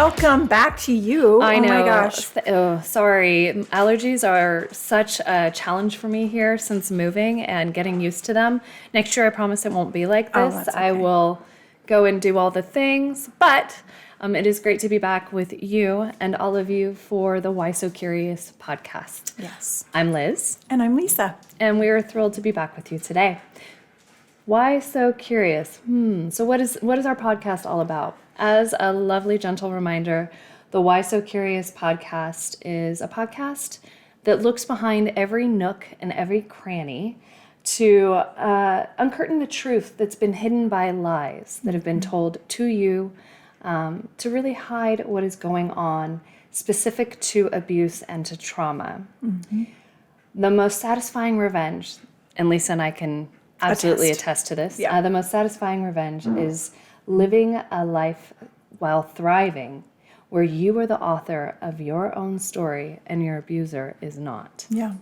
welcome back to you. I know. Oh my gosh. Oh, sorry. Allergies are such a challenge for me here since moving and getting used to them. Next year, I promise it won't be like this. That's okay. I will go and do all the things, but it is great to be back with you and all of you for the Why So Curious podcast. Yes. I'm Liz. And I'm Lisa. And we are thrilled to be back with you today. Why so curious? So what is our podcast all about? As a lovely, gentle reminder, the Why So Curious podcast is a podcast that looks behind every nook and every cranny to uncurtain the truth that's been hidden by lies that have been told to you, to really hide what is going on specific to abuse and to trauma. Mm-hmm. The most satisfying revenge, and Lisa and I can absolutely attest to this. Yeah. The most satisfying revenge is living a life while thriving, where you are the author of your own story and your abuser is not. Yeah.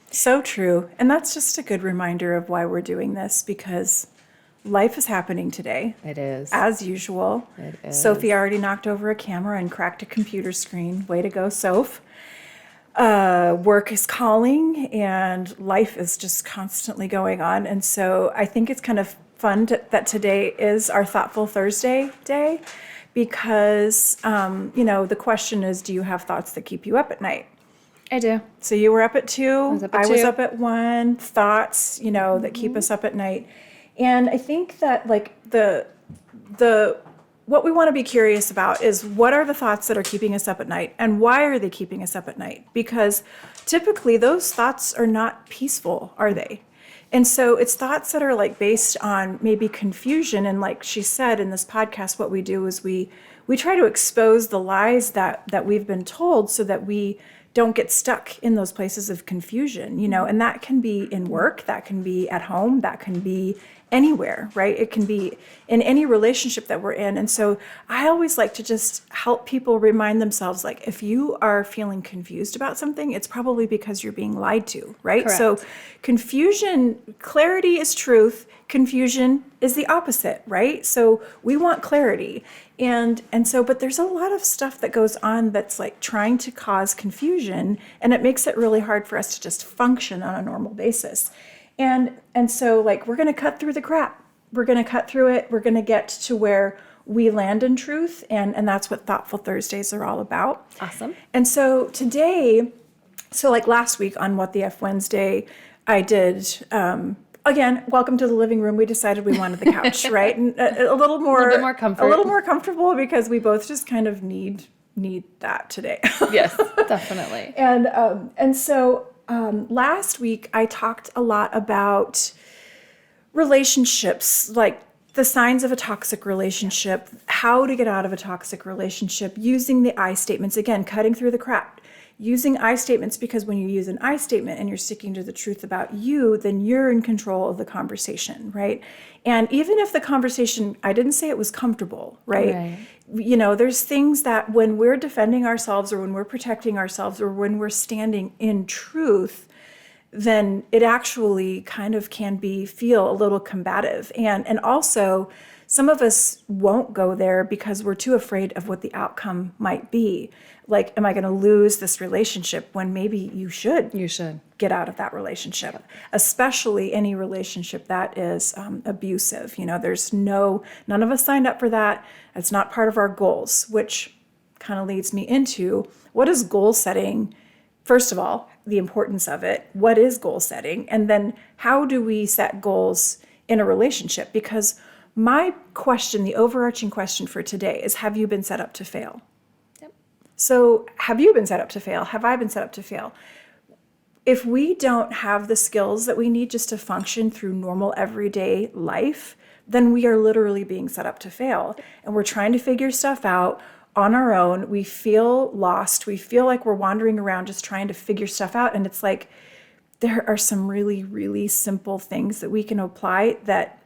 So true. And that's just a good reminder of why we're doing this, because life is happening today. It is. As usual. It is. Sophie already knocked over a camera and cracked a computer screen. Way to go, Soph. Work is calling and life is just constantly going on. And so I think it's kind of fun that today is our Thoughtful Thursday day, because, the question is, do you have thoughts that keep you up at night? I do. So you were up at 2. I was up at 2. 1. Thoughts, that keep us up at night. And I think that like the what we want to be curious about is, what are the thoughts that are keeping us up at night, and why are they keeping us up at night? Because typically those thoughts are not peaceful, are they? And so it's thoughts that are like based on maybe confusion. And like she said in this podcast, what we do is we try to expose the lies that we've been told so that we don't get stuck in those places of confusion, and that can be in work, that can be at home, that can be anywhere, right? It can be in any relationship that we're in. And so I always like to just help people remind themselves, like, if you are feeling confused about something, it's probably because you're being lied to, right? Correct. So clarity is truth. Confusion is the opposite, right? So we want clarity. But there's a lot of stuff that goes on that's like trying to cause confusion, and it makes it really hard for us to just function on a normal basis. And so like, we're going to cut through the crap. We're going to cut through it. We're going to get to where we land in truth. And that's what Thoughtful Thursdays are all about. Awesome. And so today, like last week on What the F Wednesday, I did, again, welcome to the living room. We decided we wanted the couch, right? And a little bit more comfort. A little more comfortable, because we both just kind of need that today. Yes, definitely. And so last week I talked a lot about relationships, like the signs of a toxic relationship, how to get out of a toxic relationship, using the I statements, again, cutting through the crap. Using I statements, because when you use an I statement and you're sticking to the truth about you, then you're in control of the conversation, right? And even if the conversation, I didn't say it was comfortable, right? There's things that when we're defending ourselves, or when we're protecting ourselves, or when we're standing in truth, then it actually kind of can feel a little combative. And also, some of us won't go there because we're too afraid of what the outcome might be. Like, am I going to lose this relationship, when maybe you should get out of that relationship, especially any relationship that is abusive. None of us signed up for that. It's not part of our goals, which kind of leads me into, what is goal setting? First of all, the importance of it. What is goal setting? And then how do we set goals in a relationship? Because my question, the overarching question for today is, have you been set up to fail? Yep. So have you been set up to fail? Have I been set up to fail? If we don't have the skills that we need just to function through normal everyday life, then we are literally being set up to fail. And we're trying to figure stuff out on our own. We feel lost. We feel like we're wandering around just trying to figure stuff out. And it's like, there are some really, really simple things that we can apply that,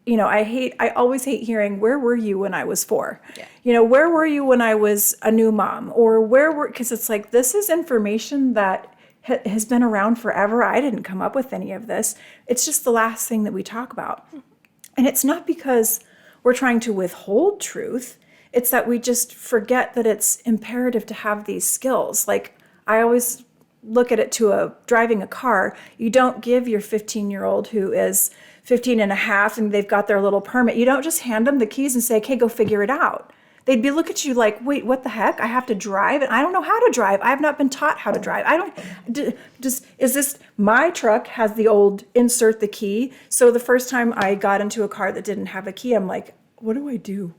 I always hate hearing, where were you when I was 4? Yeah. Where were you when I was a new mom? Or because it's like, this is information that has been around forever. I didn't come up with any of this. It's just the last thing that we talk about. And it's not because we're trying to withhold truth. It's that we just forget that it's imperative to have these skills. Like I always look at it to driving a car. You don't give your 15-year-old who is 15 and a half and they've got their little permit. You don't just hand them the keys and say, okay, go figure it out. They'd be look at you like, wait, what the heck? I have to drive and I don't know how to drive. I have not been taught how to drive. Is this, my truck has the old insert the key. So the first time I got into a car that didn't have a key, I'm like, what do I do?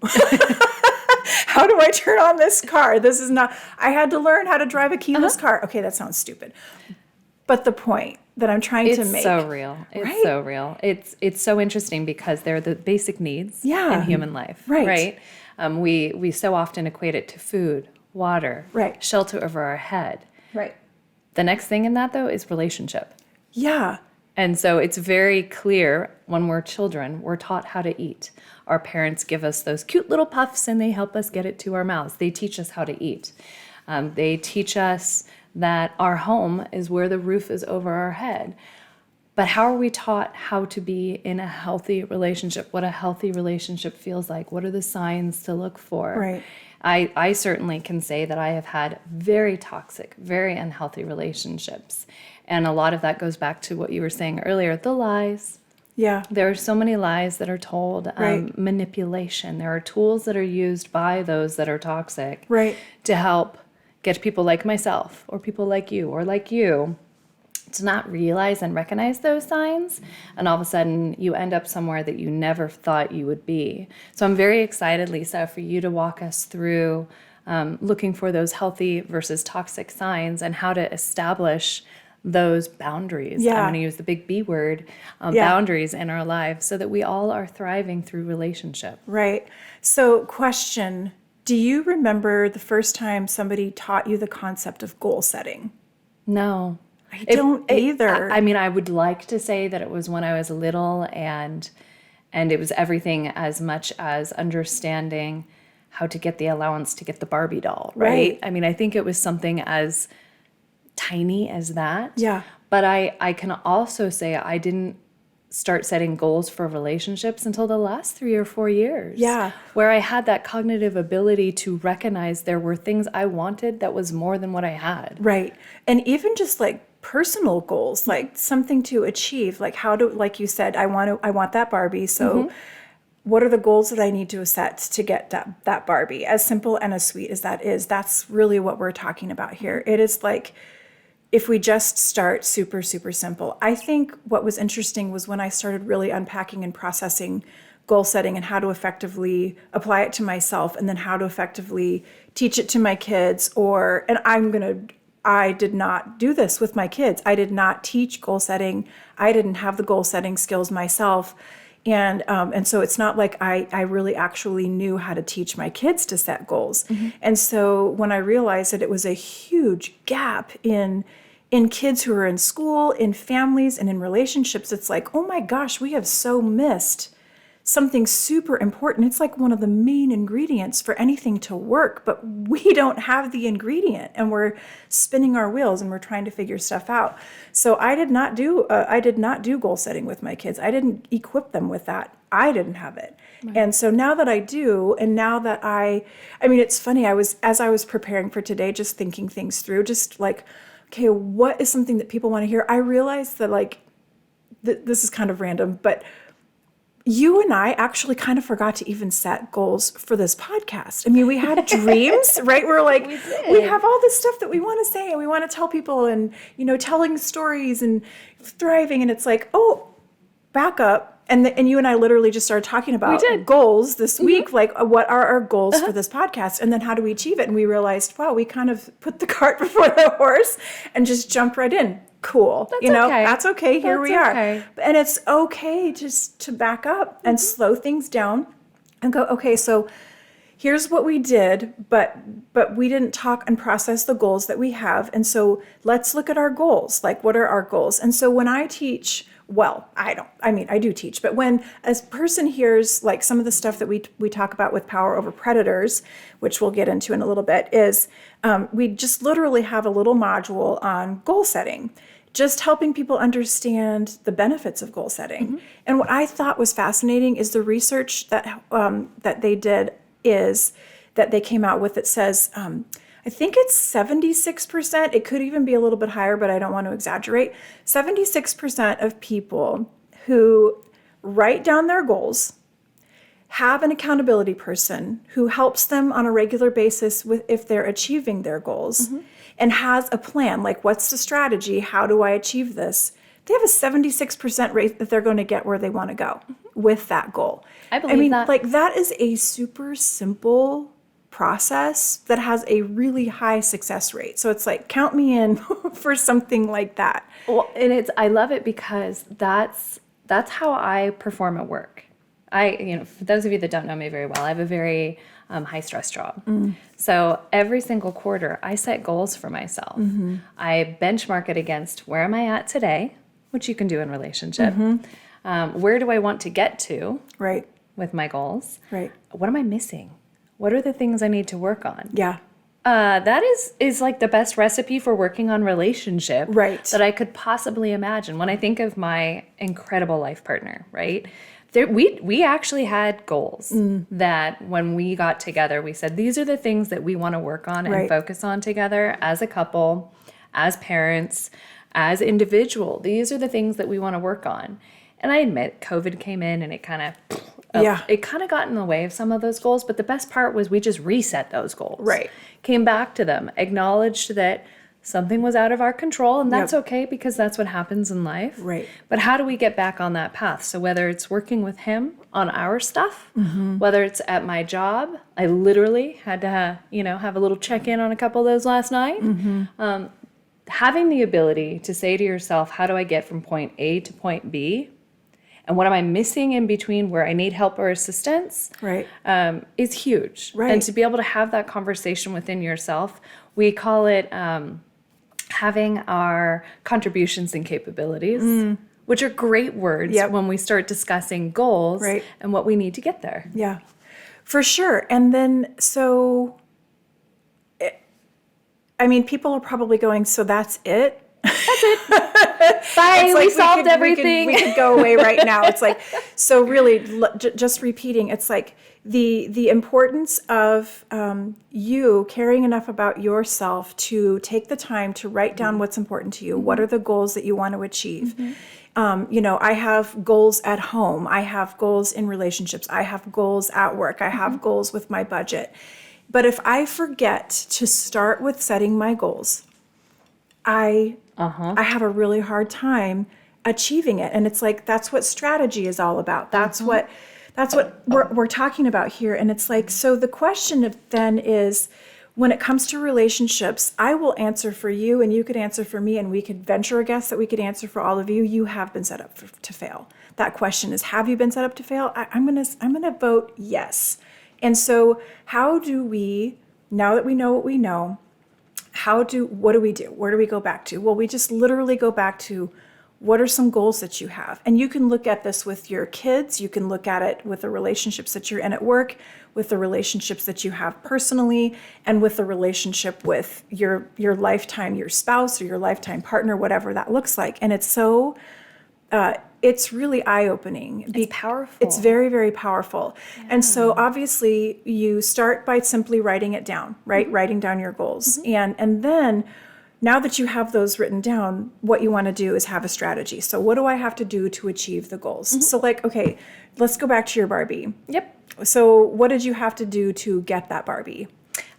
How do I turn on this car? This is not, I had to learn how to drive a keyless car. Okay, that sounds stupid. But the point that I'm trying to make. It's so real. It's so real. It's so interesting because they're the basic needs in human life. Right. We so often equate it to food, water, shelter over our head. Right. The next thing in that, though, is relationship. Yeah. And so it's very clear when we're children, we're taught how to eat. Our parents give us those cute little puffs and they help us get it to our mouths. They teach us how to eat. They teach us that our home is where the roof is over our head. But how are we taught how to be in a healthy relationship? What a healthy relationship feels like? What are the signs to look for? Right. I certainly can say that I have had very toxic, very unhealthy relationships. And a lot of that goes back to what you were saying earlier, the lies. Yeah. There are so many lies that are told, manipulation. There are tools that are used by those that are toxic to help get people like myself or people like you or like you to not realize and recognize those signs. And all of a sudden you end up somewhere that you never thought you would be. So I'm very excited, Lisa, for you to walk us through looking for those healthy versus toxic signs and how to establish those boundaries. I'm going to use the big B word, boundaries in our lives so that we all are thriving through relationship. Right. So question, do you remember the first time somebody taught you the concept of goal setting? No. I don't either. I mean, I would like to say that it was when I was little and it was everything as much as understanding how to get the allowance to get the Barbie doll, right? I mean, I think it was something as tiny as that. Yeah. But I can also say I didn't start setting goals for relationships until the last 3 or 4 years. Yeah. Where I had that cognitive ability to recognize there were things I wanted that was more than what I had. Right. And even just like personal goals, like something to achieve, like like you said, I want that Barbie. So what are the goals that I need to set to get that Barbie? As simple and as sweet as that is, that's really what we're talking about here. It is like, if we just start super, super simple. I think what was interesting was when I started really unpacking and processing goal setting and how to effectively apply it to myself and then how to effectively teach it to my kids I did not do this with my kids. I did not teach goal setting. I didn't have the goal setting skills myself. And so it's not like I really actually knew how to teach my kids to set goals. And so when I realized that it was a huge gap in kids who are in school, in families, and in relationships, it's like, oh my gosh, we have so missed something super important. It's like one of the main ingredients for anything to work, but we don't have the ingredient and we're spinning our wheels and we're trying to figure stuff out. So I did not do goal setting with my kids. I didn't equip them with that. I didn't have it. And so now that I do, and now that I mean, it's funny, as I was preparing for today, just thinking things through, just like, okay, what is something that people want to hear? I realized that this is kind of random, but you and I actually kind of forgot to even set goals for this podcast. I mean, we had dreams, right? We're like, we have all this stuff that we want to say and we want to tell people and, telling stories and thriving. And it's like, oh, back up. And you and I literally just started talking about goals this week. Like, what are our goals for this podcast? And then how do we achieve it? And we realized, wow, we kind of put the cart before the horse and just jumped right in. Cool. That's okay. Here we are. And it's okay just to back up and slow things down and go, okay, so here's what we did, but we didn't talk and process the goals that we have. And so let's look at our goals. Like, what are our goals? And so when I teach, I do teach, but when a person hears like some of the stuff that we talk about with Power Over Predators, which we'll get into in a little bit, is we just literally have a little module on goal setting, just helping people understand the benefits of goal setting. And what I thought was fascinating is the research that they did is that they came out with that says, I think it's 76%. It could even be a little bit higher, but I don't want to exaggerate. 76% of people who write down their goals have an accountability person who helps them on a regular basis with if they're achieving their goals and has a plan, like what's the strategy? How do I achieve this? They have a 76% rate that they're going to get where they want to go with that goal. I believe that. Like that is a super simple process that has a really high success rate. So it's like, count me in for something like that. Well, and I love it because that's how I perform at work. For those of you that don't know me very well, I have a very high stress job. So every single quarter, I set goals for myself. I benchmark it against where am I at today, which you can do in relationship. Where do I want to get to Right. with my goals? Right. What am I missing? What are the things I need to work on? Yeah. That is like the best recipe for working on relationship Right. that I could possibly imagine. When I think of my incredible life partner, right? We actually had goals that when we got together, we said, these are the things that we want to work on and Right. focus on together as a couple, as parents, as individual. These are the things that we want to work on. And I admit COVID came in and it kind of got in the way of some of those goals. But the best part was we just reset those goals. Right. Came back to them, acknowledged that something was out of our control, and that's okay because that's what happens in life. Right. But how do we get back on that path? So whether it's working with him on our stuff, whether it's at my job, I literally had to have a little check-in on a couple of those last night. Having the ability to say to yourself, how do I get from point A to point B? And what am I missing in between where I need help or assistance? Right. Is huge. Right. And to be able to have that conversation within yourself, we call it having our contributions and capabilities, which are great words when we start discussing goals and what we need to get there. Yeah, for sure. And then, people are probably going, so that's it? Bye, Like we solved everything. We could go away right now. It's like, so really, just repeating, it's like the importance of you caring enough about yourself to take the time to write down what's important to you. What are the goals that you want to achieve? I have goals at home. I have goals in relationships. I have goals at work. I have goals with my budget. But if I forget to start with setting my goals, I have a really hard time achieving it. And it's like, that's what strategy is all about. That's what we're talking about here. And it's like, so the question then is, when it comes to relationships, I will answer for you and you could answer for me, and we could venture a guess that we could answer for all of you. You have been set up to fail. That question is, have you been set up to fail? I'm gonna vote yes. And so how do we, now that we know what we know, what do we do? Where do we go back to? Well, we just literally go back to, what are some goals that you have? And you can look at this with your kids. You can look at it with the relationships that you're in at work, with the relationships that you have personally, and with the relationship with your lifetime, your spouse or your lifetime partner, whatever that looks like. And it's so, it's really eye-opening. It's powerful. It's very, very powerful. Yeah. And so obviously you start by simply writing it down, right? Writing down your goals. And then now that you have those written down, what you want to do is have a strategy. So what do I have to do to achieve the goals? So okay, let's go back to your Barbie. Yep. So what did you have to do to get that Barbie?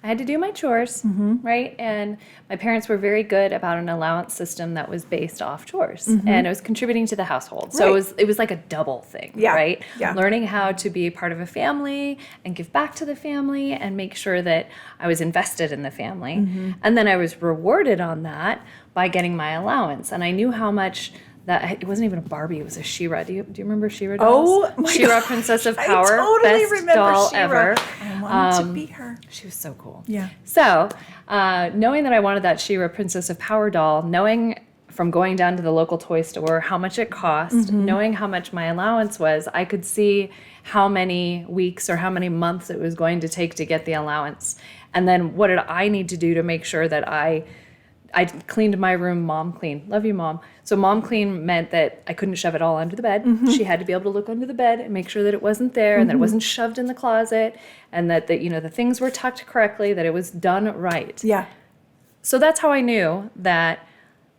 I had to do my chores, right? And my parents were very good about an allowance system that was based off chores, and it was contributing to the household. So it was like a double thing, right? Yeah. Learning how to be a part of a family and give back to the family and make sure that I was invested in the family. And then I was rewarded on that by getting my allowance. And I knew how much that, it wasn't even a Barbie, it was a She-Ra. Do you remember She-Ra dolls? Oh my She-Ra God. Princess of Power. I totally Best remember doll She-Ra. ever. I wanted to be her. She was so cool. Yeah. So, knowing that I wanted that She-Ra Princess of Power doll, knowing from going down to the local toy store how much it cost, knowing how much my allowance was, I could see how many weeks or how many months it was going to take to get the allowance. And then what did I need to do to make sure that I I cleaned my room mom clean. Love you, Mom. So mom clean meant that I couldn't shove it all under the bed. She had to be able to look under the bed and make sure that it wasn't there and that it wasn't shoved in the closet and that the things were tucked correctly, that it was done right. Yeah. So that's how I knew that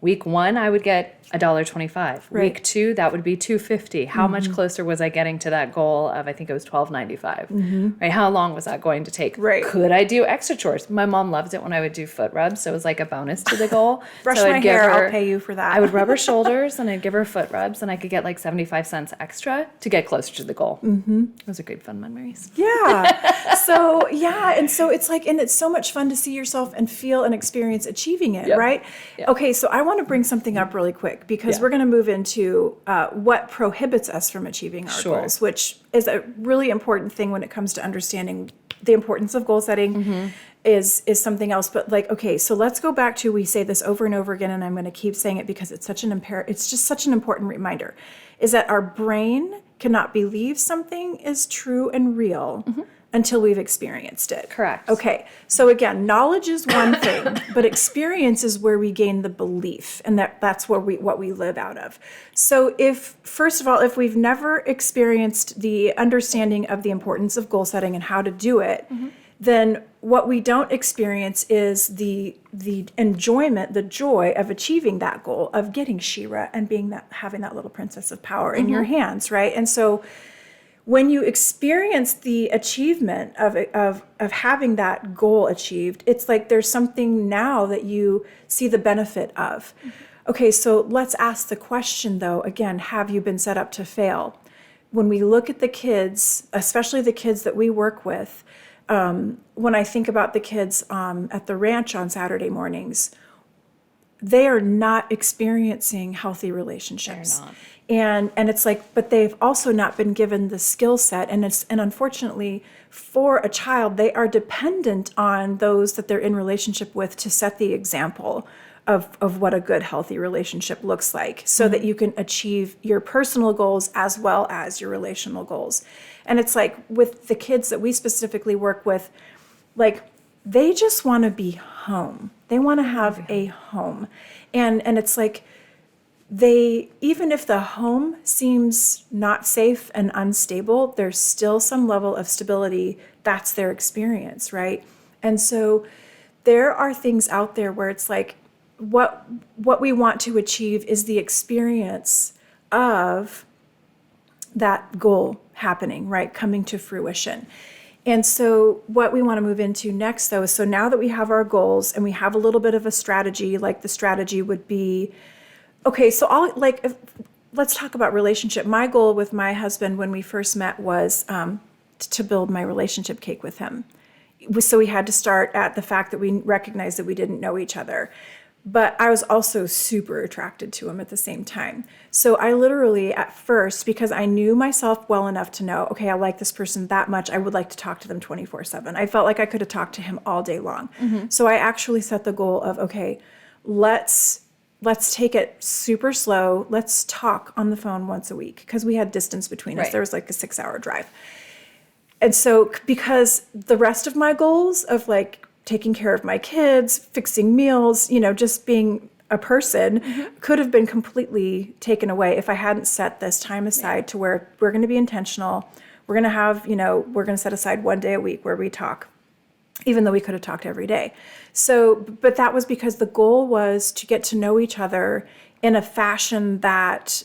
week 1 I would get $1.25. Right. Week 2 that would be $2.50. How much closer was I getting to that goal of, I think it was $12.95. Right? How long was that going to take? Right. Could I do extra chores? My mom loved it when I would do foot rubs, so it was like a bonus to the goal. Brush so my I'd give hair, her- I'll pay you for that. I would rub her shoulders and I'd give her foot rubs and I could get like 75 cents extra to get closer to the goal. Those are great fun memories. Yeah. So, yeah. And so it's like, and it's so much fun to see yourself and feel and experience achieving it, Yep. right? Yep. Okay. So I want to bring something up really quick because we're going to move into what prohibits us from achieving our Sure. goals, which is a really important thing when it comes to understanding the importance of goal setting is something else. But like, okay, so let's go back to, we say this over and over again, and I'm going to keep saying it because it's it's just such an important reminder, is that our brain cannot believe something is true and real until we've experienced it. Correct. Okay. So again, knowledge is one thing, but experience is where we gain the belief, and that's where what we live out of. So first of all, if we've never experienced the understanding of the importance of goal setting and how to do it, then what we don't experience is the enjoyment, the joy of achieving that goal, of getting Shira and having that little princess of power in your hands, right? And so when you experience the achievement of having that goal achieved, it's like there's something now that you see the benefit of. Okay, so let's ask the question though, again, have you been set up to fail? When we look at the kids, especially the kids that we work with, when I think about the kids at the ranch on Saturday mornings, they are not experiencing healthy relationships. They're not. And it's like, but they've also not been given the skill set. And unfortunately for a child, they are dependent on those that they're in relationship with to set the example of what a good, healthy relationship looks like, so that you can achieve your personal goals as well as your relational goals. And it's like with the kids that we specifically work with, like they just want to be home. They want to have a home. And it's like, even if the home seems not safe and unstable, there's still some level of stability. That's their experience, right? And so there are things out there where it's like, what we want to achieve is the experience of that goal happening, right? Coming to fruition. And so what we want to move into next though is, so now that we have our goals and we have a little bit of a strategy, like the strategy would be, okay, so let's talk about relationship. My goal with my husband when we first met was to build my relationship cake with him. So we had to start at the fact that we recognized that we didn't know each other. But I was also super attracted to him at the same time. So I literally, at first, because I knew myself well enough to know, okay, I like this person that much, I would like to talk to them 24/7. I felt like I could have talked to him all day long. So I actually set the goal of, okay, let's take it super slow. Let's talk on the phone once a week, because we had distance between us. Right. There was like a 6-hour drive. And so because the rest of my goals of like taking care of my kids, fixing meals, just being a person could have been completely taken away if I hadn't set this time aside to where we're going to be intentional. We're going to have, we're going to set aside one day a week where we talk, even though we could have talked every day. So, but that was because the goal was to get to know each other in a fashion that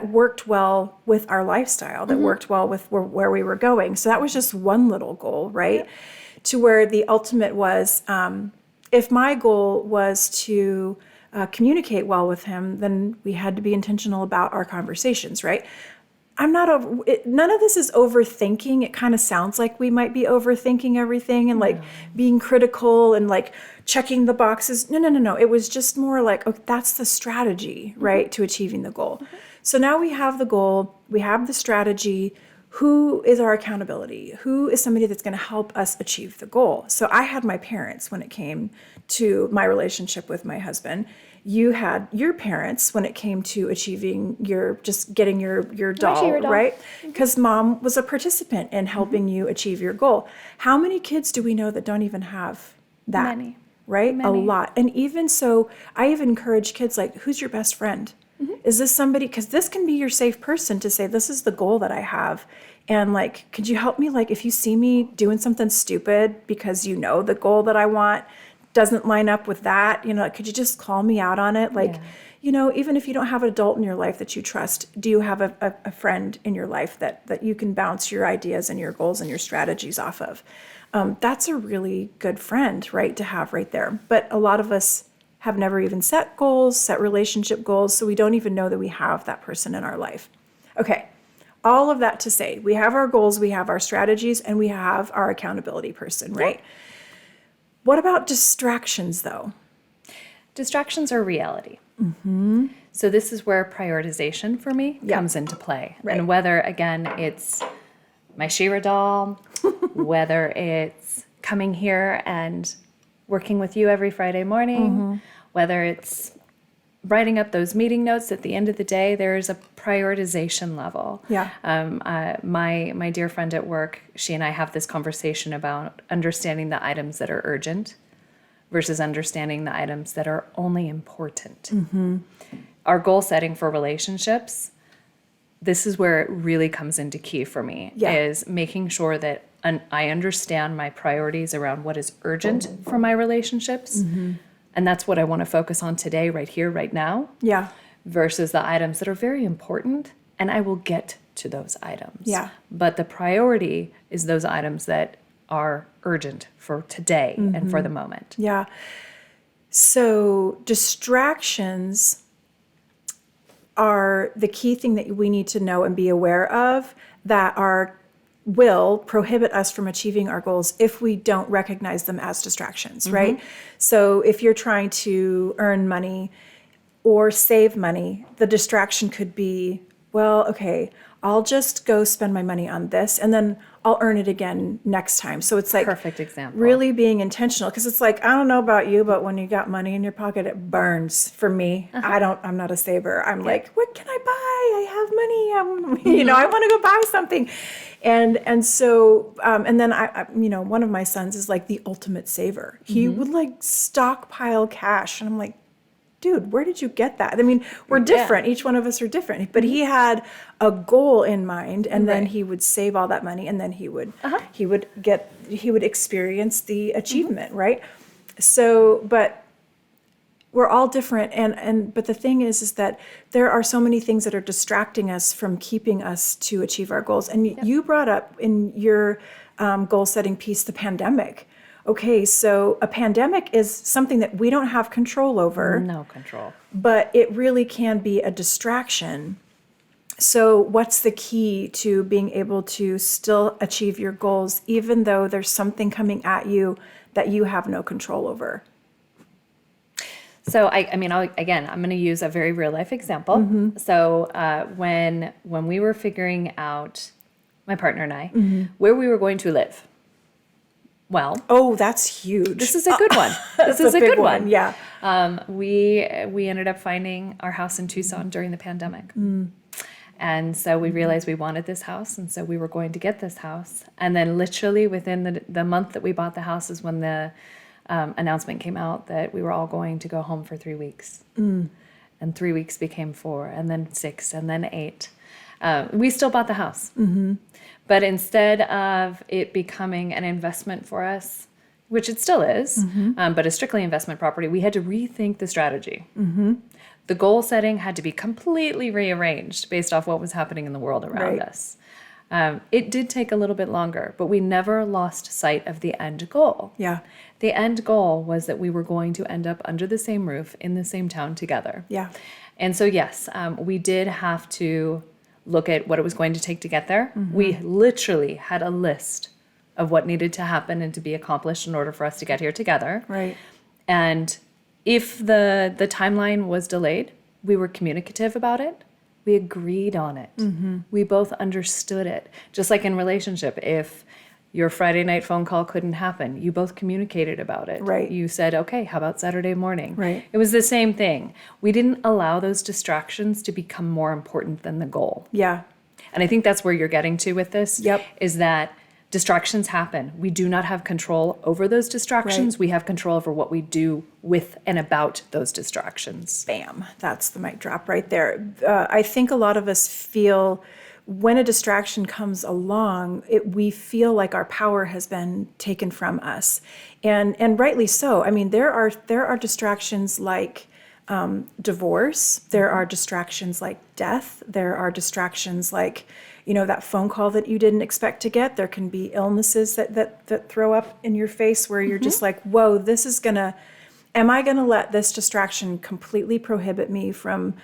worked well with our lifestyle, that worked well with where we were going. So that was just one little goal, right? Yep. To where the ultimate was, if my goal was to communicate well with him, then we had to be intentional about our conversations, right? None of this is overthinking. It kind of sounds like we might be overthinking everything and like being critical and like checking the boxes. No. It was just more like, okay, that's the strategy, right, to achieving the goal. So now we have the goal, we have the strategy. Who is our accountability? Who is somebody that's going to help us achieve the goal? So I had my parents when it came to my relationship with my husband. You had your parents when it came to achieving getting your doll, right? Because mom was a participant in helping you achieve your goal. How many kids do we know that don't even have that? Many. right? A lot. And even so, I even encourage kids, like, who's your best friend? Is this somebody, because this can be your safe person to say, this is the goal that I have. And like, could you help me? Like, if you see me doing something stupid because you know the goal that I want doesn't line up with that, could you just call me out on it? Like, even if you don't have an adult in your life that you trust, do you have a friend in your life that you can bounce your ideas and your goals and your strategies off of? That's a really good friend, right, to have right there. But a lot of us have never even set goals, set relationship goals, so we don't even know that we have that person in our life. Okay, all of that to say, we have our goals, we have our strategies, and we have our accountability person, right? What about distractions, though? Distractions are reality. So this is where prioritization for me comes into play. Right. And whether, again, it's my She-Ra doll, whether it's coming here and working with you every Friday morning, whether it's writing up those meeting notes at the end of the day, there's a prioritization level. Yeah. My dear friend at work, she and I have this conversation about understanding the items that are urgent versus understanding the items that are only important. Our goal setting for relationships, this is where it really comes into key for me, is making sure that I understand my priorities around what is urgent for my relationships. And that's what I want to focus on today, right here, right now. Yeah. Versus the items that are very important, and I will get to those items. Yeah. But the priority is those items that are urgent for today and for the moment. Yeah. So distractions are the key thing that we need to know and be aware of that will prohibit us from achieving our goals if we don't recognize them as distractions, right? So if you're trying to earn money or save money, the distraction could be, well, okay, I'll just go spend my money on this and then I'll earn it again next time. So it's like Perfect example. Really being intentional, because it's like, I don't know about you, but when you got money in your pocket, it burns for me. I'm not a saver. I'm like, what can I buy? I have money. I want to go buy something. And so, and then one of my sons is like the ultimate saver. He would like stockpile cash. And I'm like, dude, where did you get that? I mean, we're different. Each one of us are different. But he had a goal in mind, and then he would save all that money, and then he would experience the achievement, right? So, but we're all different, but the thing is that there are so many things that are distracting us from keeping us to achieve our goals. And you brought up in your goal setting piece the pandemic. Okay, so a pandemic is something that we don't have control over. No control. But it really can be a distraction. So what's the key to being able to still achieve your goals, even though there's something coming at you that you have no control over? So I'm going to use a very real life example. So when we were figuring out, my partner and I, where we were going to live. Well, oh, that's huge. This is a good one. This is a good one. Yeah. We ended up finding our house in Tucson during the pandemic. And so we realized we wanted this house, and so we were going to get this house. And then literally within the month that we bought the house is when the announcement came out that we were all going to go home for 3 weeks. And 3 weeks became 4, and then 6, and then 8. We still bought the house. But instead of it becoming an investment for us, which it still is, but a strictly investment property, we had to rethink the strategy. The goal setting had to be completely rearranged based off what was happening in the world around us. It did take a little bit longer, but we never lost sight of the end goal. Yeah. The end goal was that we were going to end up under the same roof in the same town together. Yeah. And so, yes, we did have to look at what it was going to take to get there. We literally had a list of what needed to happen and to be accomplished in order for us to get here together. Right. And if the timeline was delayed, we were communicative about it. We agreed on it. We both understood it. Just like in relationship, if your Friday night phone call couldn't happen, you both communicated about it. Right. You said, okay, how about Saturday morning? Right. It was the same thing. We didn't allow those distractions to become more important than the goal. Yeah. And I think that's where you're getting to with this. Yep. Is that distractions happen. We do not have control over those distractions. Right. We have control over what we do with and about those distractions. Bam, that's the mic drop right there. I think a lot of us feel when a distraction comes along, we feel like our power has been taken from us, and rightly so. I mean, there are distractions like divorce. There are distractions like death. There are distractions like, that phone call that you didn't expect to get. There can be illnesses that throw up in your face where you're just like, whoa, am I gonna let this distraction completely prohibit me from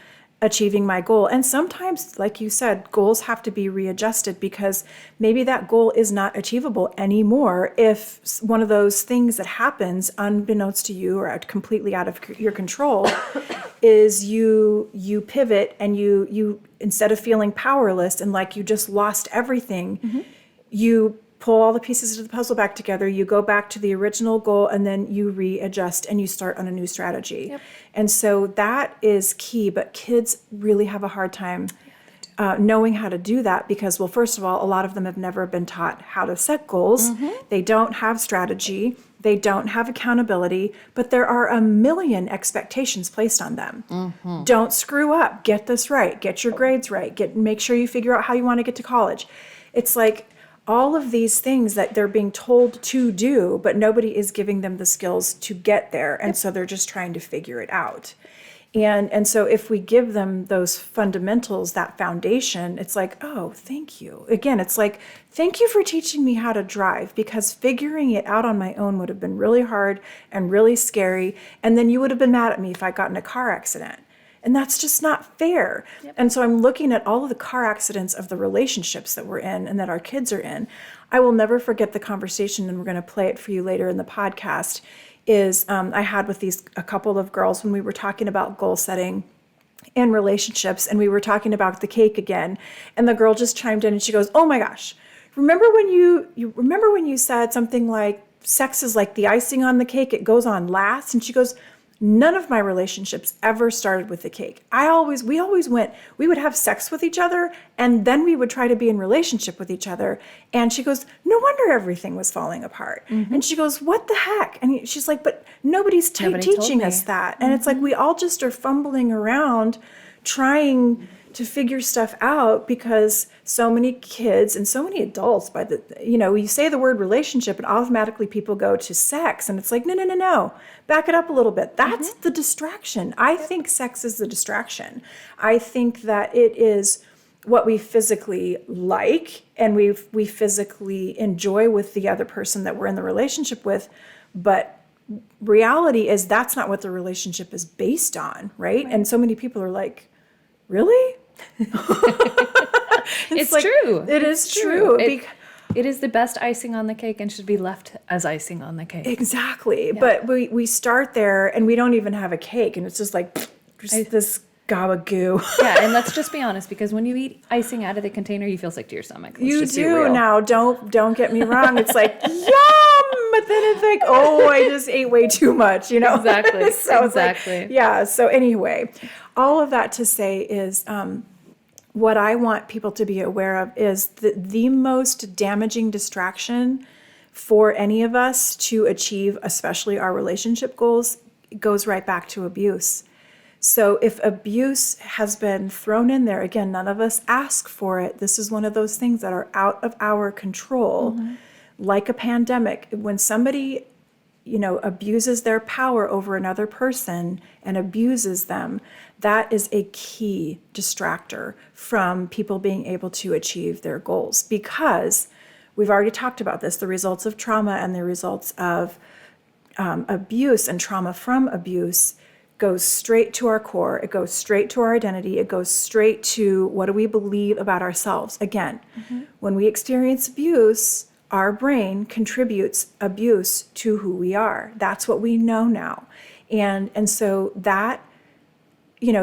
achieving my goal? And sometimes, like you said, goals have to be readjusted because maybe that goal is not achievable anymore if one of those things that happens unbeknownst to you or completely out of your control is you pivot and you instead of feeling powerless and like you just lost everything, you pull all the pieces of the puzzle back together, you go back to the original goal, and then you readjust and you start on a new strategy. Yep. And so that is key, but kids really have a hard time knowing how to do that because, well, first of all, a lot of them have never been taught how to set goals. They don't have strategy. They don't have accountability, but there are a million expectations placed on them. Don't screw up. Get this right. Get your grades right. Make sure you figure out how you want to get to college. It's like all of these things that they're being told to do, but nobody is giving them the skills to get there. And so they're just trying to figure it out. And so if we give them those fundamentals, that foundation, it's like, oh, thank you. Again, it's like, thank you for teaching me how to drive because figuring it out on my own would have been really hard and really scary. And then you would have been mad at me if I got in a car accident. And that's just not fair. And so I'm looking at all of the car accidents of the relationships that we're in and that our kids are in. I will never forget the conversation, and we're going to play it for you later in the podcast, is I had with a couple of girls when we were talking about goal setting in relationships, and we were talking about the cake again. And the girl just chimed in and she goes, oh my gosh, remember when you said something like sex is like the icing on the cake, it goes on last? And she goes, none of my relationships ever started with the cake. We would have sex with each other and then we would try to be in relationship with each other. And she goes, no wonder everything was falling apart. And she goes, what the heck? And she's like, but nobody's teaching us that. And it's like, we all just are fumbling around trying to figure stuff out because so many kids and so many adults you say the word relationship and automatically people go to sex, and it's like, no, back it up a little bit. That's the distraction. I think sex is the distraction. I think that it is what we physically like and we physically enjoy with the other person that we're in the relationship with, but reality is that's not what the relationship is based on, right? And so many people are like, really? It's like, true. It is true. It is the best icing on the cake and should be left as icing on the cake. Exactly. Yeah. But we start there and we don't even have a cake and it's just like this gabagoo. Yeah, and let's just be honest, because when you eat icing out of the container, you feel sick to your stomach. You do now. Don't get me wrong. It's like, yum! But then it's like, oh, I just ate way too much, Exactly. So exactly. Like, yeah. So anyway, all of that to say is what I want people to be aware of is the most damaging distraction for any of us to achieve, especially our relationship goals, goes right back to abuse. So if abuse has been thrown in there, again, none of us ask for it. This is one of those things that are out of our control, like a pandemic. When somebody, abuses their power over another person and abuses them, that is a key distractor from people being able to achieve their goals. Because we've already talked about this, the results of trauma and the results of abuse and trauma from abuse goes straight to our core. It goes straight to our identity. It goes straight to what do we believe about ourselves. Again, when we experience abuse, our brain contributes abuse to who we are. That's what we know now. And so that,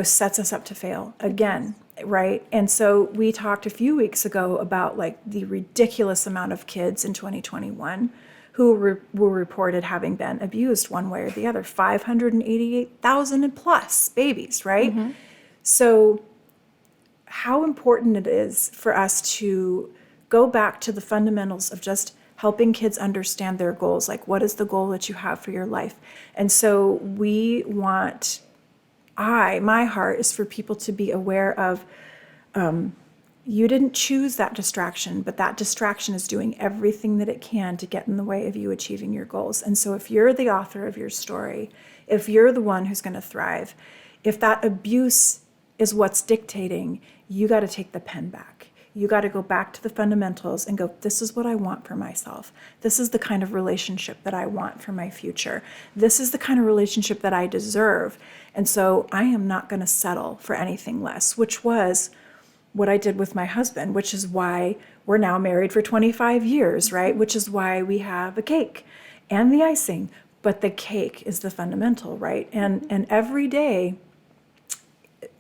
sets us up to fail again, right? And so we talked a few weeks ago about like the ridiculous amount of kids in 2021 who were reported having been abused one way or the other, 588,000 plus babies, right? So how important it is for us to go back to the fundamentals of just helping kids understand their goals. Like, what is the goal that you have for your life? And so we want, my heart is for people to be aware of, you didn't choose that distraction, but that distraction is doing everything that it can to get in the way of you achieving your goals. And so if you're the author of your story, if you're the one who's going to thrive, if that abuse is what's dictating, you got to take the pen back. You got to go back to the fundamentals and go, this is what I want for myself. This is the kind of relationship that I want for my future. This is the kind of relationship that I deserve. And so I am not going to settle for anything less, which was what I did with my husband, which is why we're now married for 25 years, right? Which is why we have a cake and the icing, but the cake is the fundamental, right? And every day,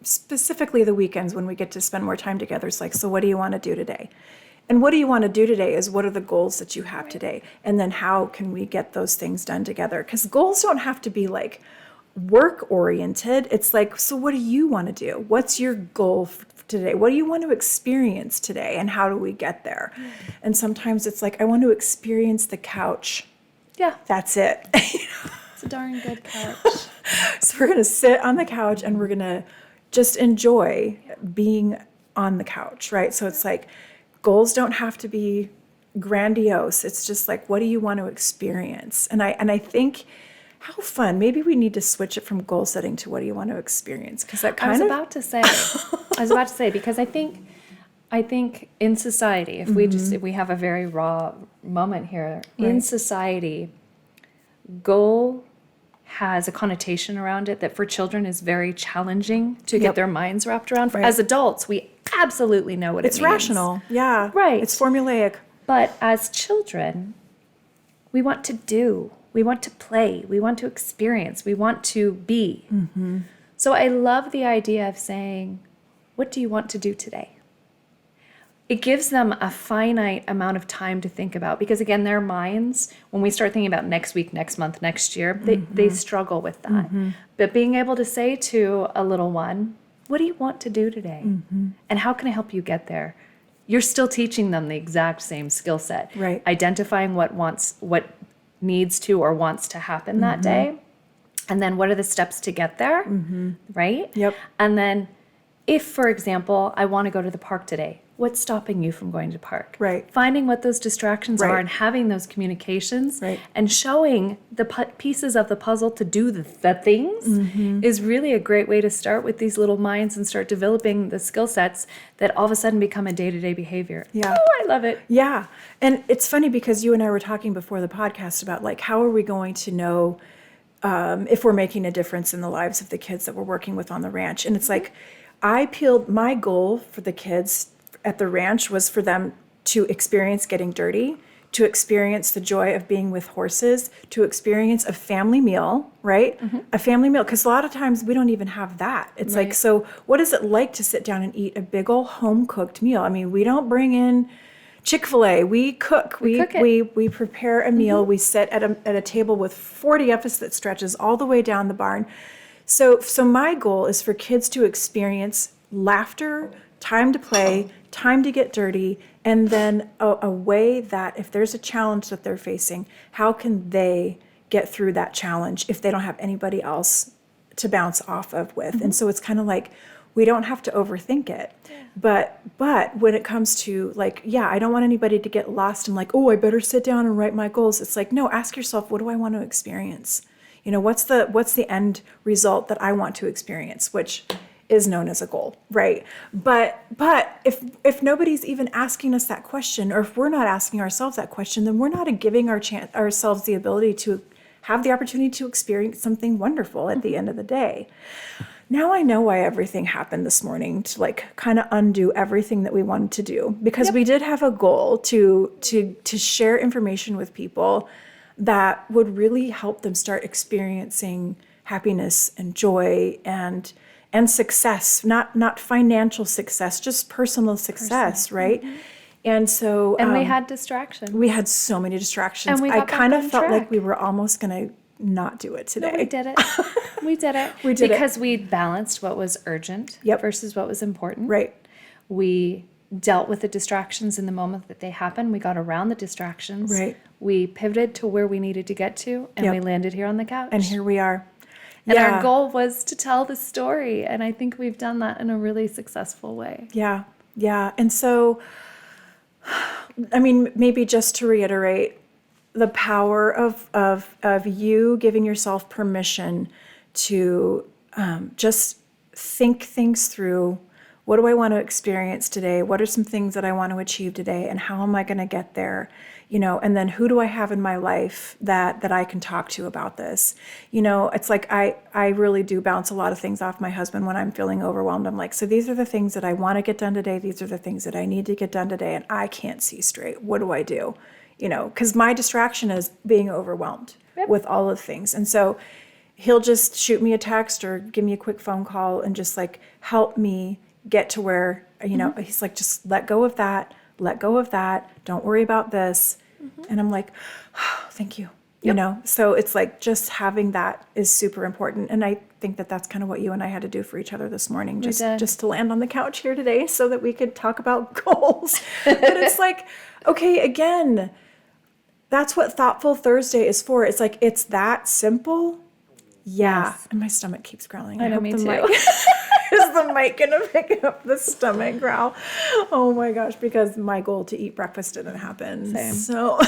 specifically the weekends when we get to spend more time together, it's like, so what do you want to do today? And what do you want to do today is what are the goals that you have today? And then how can we get those things done together? Because goals don't have to be like work oriented. It's like, so what do you want to do? What's your goal for today? What do you want to experience today? And how do we get there? And sometimes it's like, I want to experience the couch. Yeah. That's it. It's a darn good couch. So we're going to sit on the couch and we're going to just enjoy being on the couch, right? So it's like, goals don't have to be grandiose. It's just like, what do you want to experience? And I think, how fun. Maybe we need to switch it from goal setting to what do you want to experience? Because that kind I was of about to say, because I think in society, if we have a very raw moment here, in Right. society, goal has a connotation around it that for children is very challenging to get Yep. their minds wrapped around. Right. As adults, we absolutely know what it's it means. rational. Yeah. Right. It's formulaic. But as children, we want to do, we want to play, we want to experience, we want to be. Mm-hmm. So I love the idea of saying, what do you want to do today? It gives them a finite amount of time to think about, because again, their minds, when we start thinking about next week, next month, next year, they struggle with that. But being able to say to a little one, what do you want to do today? And how can I help you get there? You're still teaching them the exact same skill set. Right. Identifying what needs to or wants to happen that day. And then what are the steps to get there? Right? Yep. And then if, for example, I want to go to the park today, what's stopping you from going to the park? Right. Finding what those distractions are Right. and having those communications Right. and showing the pieces of the puzzle to do the things is really a great way to start with these little minds and start developing the skill sets that all of a sudden become a day-to-day behavior. Yeah. Oh, I love it. Yeah. And it's funny because you and I were talking before the podcast about like, how are we going to know if we're making a difference in the lives of the kids that we're working with on the ranch? And it's like, my goal for the kids at the ranch was for them to experience getting dirty, to experience the joy of being with horses, to experience a family meal, right? A family meal, because a lot of times we don't even have that. It's like, Right. so what is it like to sit down and eat a big old home-cooked meal? I mean, we don't bring in Chick-fil-A. We cook. We cook it. we prepare a meal. We sit at a table with 40 of us that stretches all the way down the barn. So my goal is for kids to experience laughter, time to play, time to get dirty, and then a way that if there's a challenge that they're facing, how can they get through that challenge if they don't have anybody else to bounce off of with? And so it's kind of like, we don't have to overthink it. But when it comes to like, I don't want anybody to get lost in like, oh, I better sit down and write my goals. It's like, no, ask yourself, what do I want to experience? You know, what's the end result that I want to experience, which is known as a goal, right? But if nobody's even asking us that question, or if we're not asking ourselves that question, then we're not giving ourselves the ability to have the opportunity to experience something wonderful at the end of the day. Now I know why everything happened this morning, to like kind of undo everything that we wanted to do, because we did have a goal to share information with people that would really help them start experiencing happiness and joy and success, not financial success, just personal success, right? And so And we had distractions. we had so many distractions. And we I got back kind of on felt like track. we were almost going to not do it today. No, we did it. We did it. We did it. Because we balanced what was urgent Yep. versus what was important. Right. We dealt with the distractions in the moment that they happened. We got around the distractions. Right. We pivoted to where we needed to get to, and Yep. we landed here on the couch. And here we are. And Yeah. our goal was to tell the story. And I think we've done that in a really successful way. Yeah. Yeah. And so, I mean, maybe just to reiterate, the power of you giving yourself permission to just think things through. What do I want to experience today? What are some things that I want to achieve today? And how am I going to get there? And then who do I have in my life that I can talk to about this? It's like I really do bounce a lot of things off my husband when I'm feeling overwhelmed. I'm like, so these are the things that I want to get done today. These are the things that I need to get done today. And I can't see straight. What do I do? Because my distraction is being overwhelmed with all of things. And so he'll just shoot me a text or give me a quick phone call and just like help me get to where, he's like, just let go of that. Let go of that. Don't worry about this. And I'm like, oh, thank you. So it's like just having that is super important. And I think that that's kind of what you and I had to do for each other this morning, just to land on the couch here today so that we could talk about goals. But it's like, okay, again, that's what Thoughtful Thursday is for. It's like, it's that simple. Yeah. Yes. And my stomach keeps growling. I know, me too. Is the mic going to pick up the stomach growl? Oh my gosh, because my goal to eat breakfast didn't happen. Same. So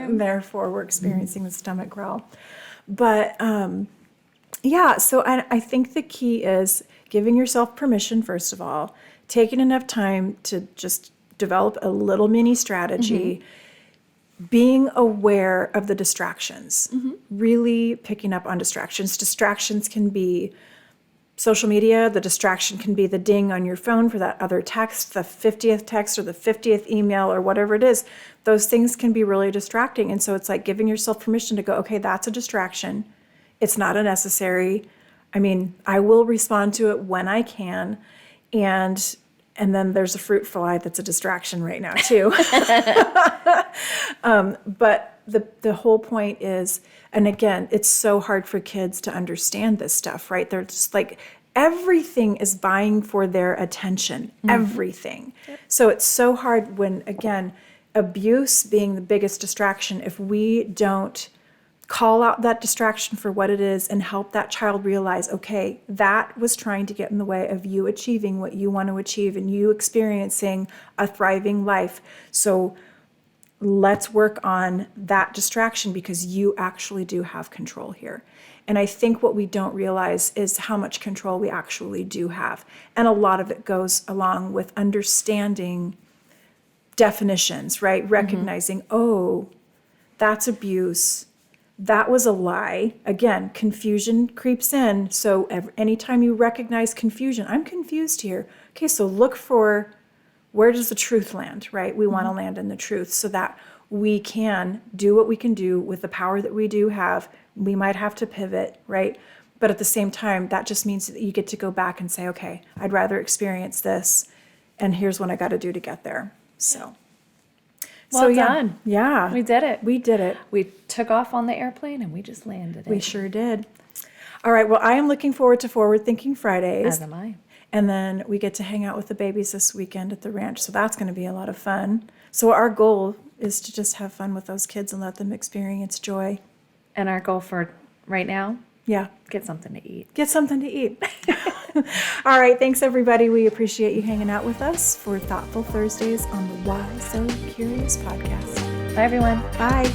therefore we're experiencing the stomach growl. But yeah, so I think the key is giving yourself permission, first of all, taking enough time to just develop a little mini strategy, being aware of the distractions, really picking up on distractions. Distractions can be social media. The distraction can be the ding on your phone for that other text, the 50th text or the 50th email or whatever it is. Those things can be really distracting. And so it's like giving yourself permission to go, okay, that's a distraction. It's not a necessary. I mean, I will respond to it when I can. And then there's a fruit fly that's a distraction right now too. But the whole point is, and again, it's so hard for kids to understand this stuff, right? They're just like, everything is vying for their attention, everything. Yep. So it's so hard when, again, abuse being the biggest distraction, if we don't call out that distraction for what it is and help that child realize, okay, that was trying to get in the way of you achieving what you want to achieve and you experiencing a thriving life. So let's work on that distraction because you actually do have control here. And I think what we don't realize is how much control we actually do have. And a lot of it goes along with understanding definitions, right? Recognizing, oh, that's abuse. That was a lie. Again, confusion creeps in. So anytime you recognize confusion, I'm confused here. Okay, so look for where does the truth land, right? We want to land in the truth so that we can do what we can do with the power that we do have. We might have to pivot, right? But at the same time, that just means that you get to go back and say, okay, I'd rather experience this, and here's what I got to do to get there. So. Well done. Yeah. We did it. We did it. We took off on the airplane and we just landed it. We sure did. All right. Well, I am looking forward to Forward Thinking Fridays. As am I. And then we get to hang out with the babies this weekend at the ranch. So that's going to be a lot of fun. So our goal is to just have fun with those kids and let them experience joy. And our goal for right now, yeah, get something to eat. Get something to eat. All right. Thanks, everybody. We appreciate you hanging out with us for Thoughtful Thursdays on the Why So Curious podcast. Bye, everyone. Bye.